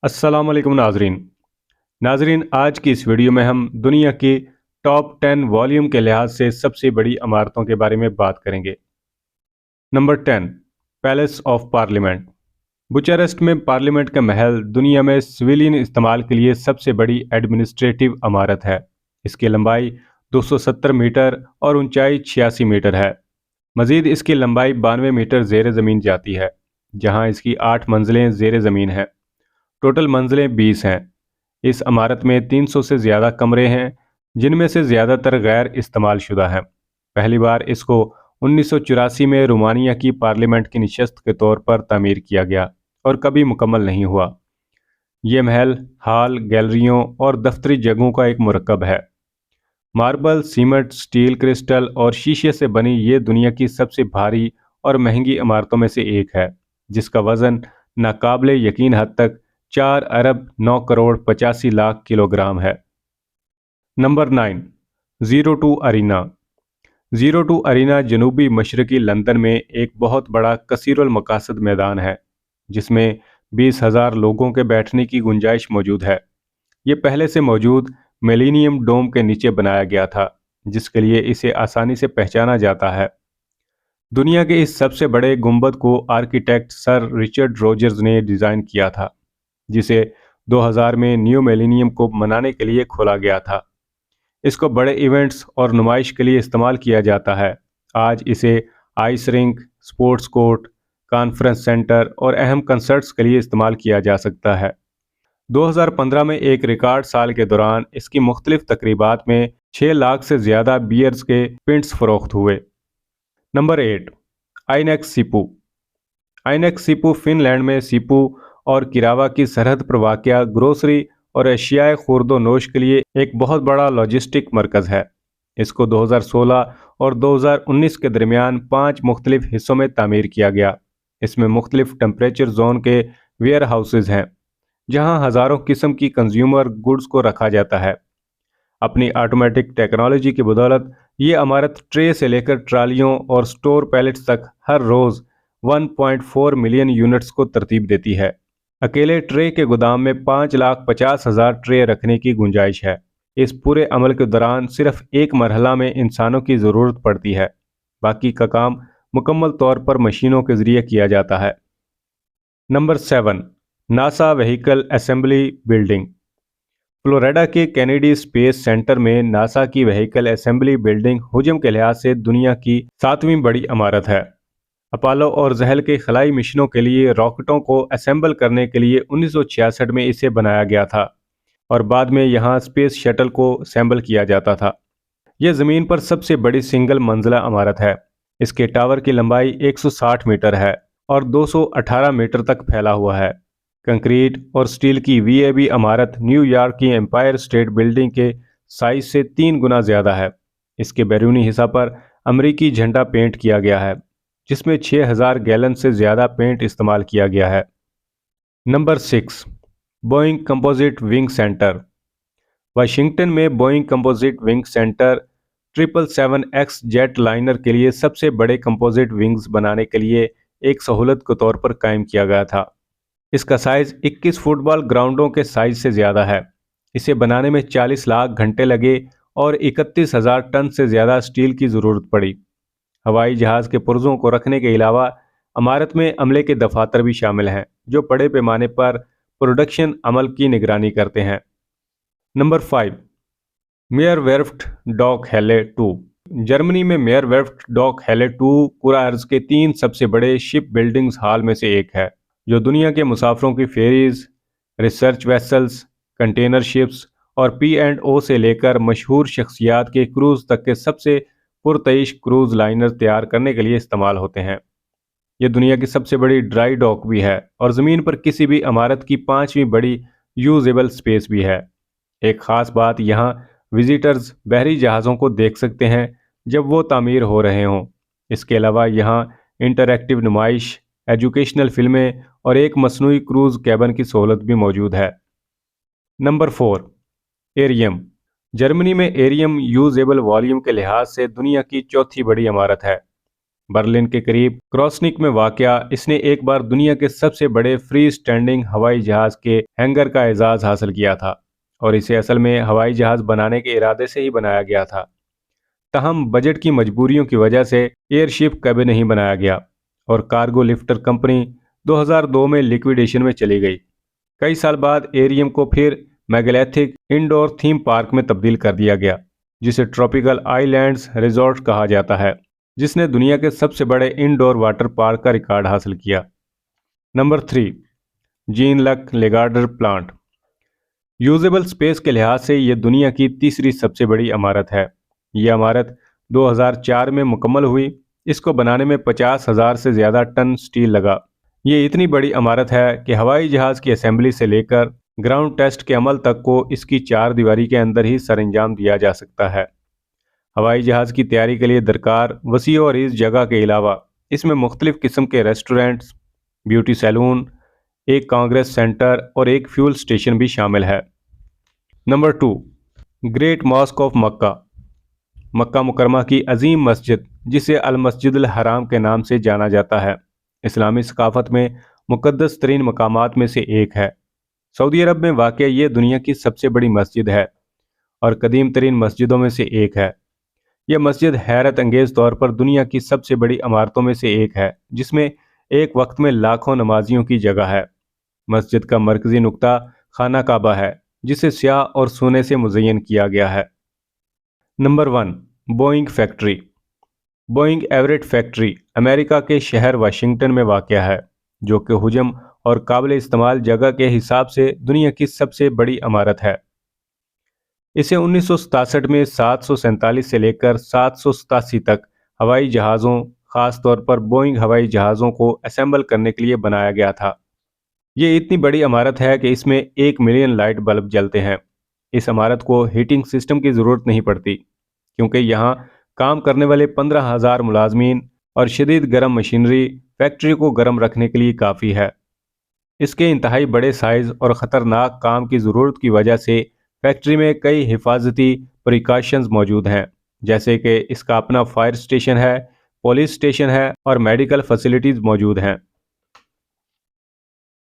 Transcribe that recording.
अस्सलाम वालेकुम नाजरीन आज की इस वीडियो में हम दुनिया की टॉप 10 वॉल्यूम के लिहाज से सबसे बड़ी इमारतों के बारे में बात करेंगे। Number 10, palace of parliament. Bucharest में पार्लियामेंट का महल दुनिया में सिविलियन इस्तेमाल के लिए सबसे बड़ी एडमिनिस्ट्रेटिव इमारत है। इसकी लंबाई 270 मीटर और ऊंचाई 86 मीटर है। मजीद इसकी लंबाई 92 मीटर ज़ेर ज़मीन जाती है, जहां इसकी 8 मंजिलें ज़ेर ज़मीन हैं। टोटल मंजिलें 20 हैं। इस इमारत में 300 से ज़्यादा कमरे हैं, जिनमें से ज़्यादातर गैर इस्तेमाल शुदा हैं। पहली बार इसको 1984 में रोमानिया की पार्लियामेंट की नशस्त के तौर पर तामीर किया गया और कभी मुकम्मल नहीं हुआ। ये महल हॉल, गैलरियों और दफ्तरी जगहों का एक मुरक्कब है। मार्बल, सीमेंट, स्टील, क्रिस्टल और शीशे से बनी ये दुनिया की सबसे भारी और महंगी इमारतों में से एक है, जिसका वज़न नाकाबिले यकीन हद तक 4 अरब 9 करोड़ 85 लाख किलोग्राम है। Number 9, zero two arena. Zero two arena जनूबी मशरकी लंदन में एक बहुत बड़ा कसीरुल मकासद मैदान है, जिसमें 20,000 लोगों के बैठने की गुंजाइश मौजूद है। ये पहले से मौजूद मिलेनियम डोम के नीचे बनाया गया था, जिसके लिए इसे आसानी से पहचाना जाता है। दुनिया के इस सबसे बड़े गुंबद को आर्किटेक्ट सर रिचर्ड रोजर्स ने डिज़ाइन किया था, जिसे 2000 में न्यू मिलेनियम को मनाने के लिए खोला गया था। इसको बड़े इवेंट्स और नुमाइश के लिए इस्तेमाल किया जाता है। आज इसे ice rink, sports court, conference centre और अहम कंसर्ट्स के लिए इस्तेमाल किया जा सकता है। 2015 में एक रिकॉर्ड साल के दौरान इसकी मुख्तलिफ तकरीबात में 6 लाख से ज़्यादा बियर्स के पिंट्स फरोख्त हुए। नंबर 8, आइनेक्स सीपू। आइनेक्स सीपू फिनलैंड में सीपू और किरावा की सरहद पर वाक़या ग्रोसरी और एशियाई खुर्दो नोश के लिए एक बहुत बड़ा लॉजिस्टिक मरकज़ है। इसको 2016 और 2019 के दरमियान 5 मुख्तलिफ हिस्सों में तामीर किया गया। इसमें मुख्तलिफ टेम्परेचर जोन के वेयर हाउसेज हैं, जहां हज़ारों किस्म की कंज्यूमर गुड्स को रखा जाता है। अपनी ऑटोमेटिक टेक्नोलॉजी की बदौलत ये इमारत ट्रे से लेकर ट्रालियों और स्टोर पैलेट्स तक हर रोज़ 1.4 मिलियन यूनिट्स को तरतीब देती है। अकेले ट्रे के गोदाम में 5,50,000 ट्रे रखने की गुंजाइश है। इस पूरे अमल के दौरान सिर्फ एक मरहला में इंसानों की ज़रूरत पड़ती है, बाकी का काम मुकम्मल तौर पर मशीनों के ज़रिए किया जाता है। Number 7, NASA vehicle assembly building. Florida के कैनेडी स्पेस सेंटर में नासा की व्हीकल असेंबली बिल्डिंग हुजम के लिहाज से दुनिया की 7वीं बड़ी इमारत है। अपोलो और जहल के खलाई मिशनों के लिए रॉकेटों को असेंबल करने के लिए 1966 में इसे बनाया गया था और बाद में यहाँ स्पेस शटल को असेंबल किया जाता था। यह ज़मीन पर सबसे बड़ी सिंगल मंजिला इमारत है। इसके टावर की लंबाई 160 मीटर है और 218 मीटर तक फैला हुआ है। कंक्रीट और स्टील की वीएबी इमारत न्यूयॉर्क की एम्पायर स्टेट बिल्डिंग के साइज से 3 गुना ज़्यादा है। इसके बैरूनी हिस्सा पर अमरीकी झंडा पेंट किया गया है, जिसमें 6,000 गैलन से ज़्यादा पेंट इस्तेमाल किया गया है। Number 6, Boeing composite wing centre. Washington में Boeing composite wing centre 777X jetliner के लिए सबसे बड़े कंपोजिट विंग्स बनाने के लिए एक सहूलत के तौर पर कायम किया गया था। इसका साइज़ 21 फुटबॉल ग्राउंडों के साइज से ज़्यादा है। इसे बनाने में 40 लाख घंटे लगे और 31,000 टन से ज़्यादा स्टील की ज़रूरत पड़ी। हवाई जहाज़ के पुर्जों को रखने के अलावा इमारत में अमले के दफातर भी शामिल हैं, जो बड़े पैमाने पर प्रोडक्शन अमल की निगरानी करते हैं। नंबर 5, मेयर वेर्फ्ट डॉक हेले 2। जर्मनी में मेयर वेर्फ्ट डॉक हेले 2 पूरा अर्ज के 3 सबसे बड़े शिप बिल्डिंग्स हॉल में से एक है, जो दुनिया के मुसाफरों की ferries, research vessels, container ships और P&O से लेकर मशहूर शख्सियात के क्रूज़ तक के सबसे पुरतइश क्रूज़ लाइनर तैयार करने के लिए इस्तेमाल होते हैं। यह दुनिया की सबसे बड़ी ड्राई डॉक भी है और ज़मीन पर किसी भी इमारत की 5वीं बड़ी यूजेबल स्पेस भी है। एक ख़ास बात यहाँ विजिटर्स बहरी जहाज़ों को देख सकते हैं जब वो तामीर हो रहे हों। इसके अलावा यहाँ इंटरैक्टिव नुमाइश, एजुकेशनल फिल्में और एक मसनूई क्रूज़ कैबन की सहूलत भी मौजूद है। नंबर 4, एरियम। जर्मनी में एरियम यूजेबल वॉल्यूम के लिहाज से दुनिया की चौथी बड़ी इमारत है। बर्लिन के करीब क्रॉसनिक में वाक़या इसने एक बार दुनिया के सबसे बड़े फ्री स्टैंडिंग हवाई जहाज के हैंगर का एजाज़ हासिल किया था और इसे असल में हवाई जहाज बनाने के इरादे से ही बनाया गया था। तहम बजट की मजबूरियों की वजह से एयरशिप कभी नहीं बनाया गया और कार्गो लिफ्टर कंपनी 2002 में लिक्विडेशन में चली गई। कई साल बाद एरियम को फिर मेगालिथिक इंडोर थीम पार्क में तब्दील कर दिया गया, जिसे ट्रॉपिकल आइलैंड्स रिजॉर्ट कहा जाता है, जिसने दुनिया के सबसे बड़े इंडोर वाटर पार्क का रिकॉर्ड हासिल किया। Number 3, Jean Luc Lagardere plant. Usable space के लिहाज से यह दुनिया की तीसरी सबसे बड़ी इमारत है। यह इमारत 2004 में मुकम्मल हुई। इसको बनाने में 50,000 से ज़्यादा टन स्टील लगा। ये इतनी बड़ी इमारत है कि हवाई जहाज़ की असेंबली से लेकर ग्राउंड टेस्ट के अमल तक को इसकी चार दीवारी के अंदर ही सरंजाम दिया जा सकता है। हवाई जहाज़ की तैयारी के लिए दरकार वसी और इस जगह के अलावा इसमें मुख्तलिफ़ किस्म के रेस्टोरेंट्स, ब्यूटी सैलून, एक कांग्रेस सेंटर और एक फ्यूल स्टेशन भी शामिल है। नंबर 2, ग्रेट मॉस्क ऑफ मक्का। मक्का मुकरमा की अजीम मस्जिद, जिसे अल मस्जिदुल हराम के नाम से जाना जाता है, इस्लामी सकाफत में मुक़द्दस तरीन मकामात में से एक है। सऊदी अरब में वाक़ ये दुनिया की सबसे बड़ी मस्जिद है और कदीम तरीन मस्जिदों में से एक है। यह मस्जिद हैरत अंगेज़ तौर पर दुनिया की सबसे बड़ी इमारतों में से एक है, जिसमें एक वक्त में लाखों नमाजियों की जगह है। मस्जिद का मरकज़ी नुक्ता खाना काबा है, जिसे स्याह और सोने से मुज़य्यन किया गया है। Number 1, Boeing factory. Boeing Everett factory America के शहर वाशिंगटन में वाक़या है, जो कि हुजम और काबिल इस्तेमाल जगह के हिसाब से दुनिया की सबसे बड़ी इमारत है। इसे 1967 में 747 से लेकर 787 तक हवाई जहाज़ों, ख़ास तौर पर बोइंग हवाई जहाज़ों को असेंबल करने के लिए बनाया गया था। ये इतनी बड़ी इमारत है कि इसमें 1 मिलियन लाइट बल्ब जलते हैं। इस इमारत को हीटिंग सिस्टम की ज़रूरत नहीं पड़ती, क्योंकि यहाँ काम करने वाले 15,000 मुलाजमीन और शदीद गर्म मशीनरी फैक्ट्री को गर्म रखने के लिए काफ़ी है। इसके इंतहाई बड़े साइज़ और ख़तरनाक काम की ज़रूरत की वजह से फैक्ट्री में कई हिफाजती प्रिकॉशंस मौजूद हैं, जैसे कि इसका अपना फायर स्टेशन है, पुलिस स्टेशन है और मेडिकल फैसिलिटीज़ मौजूद हैं।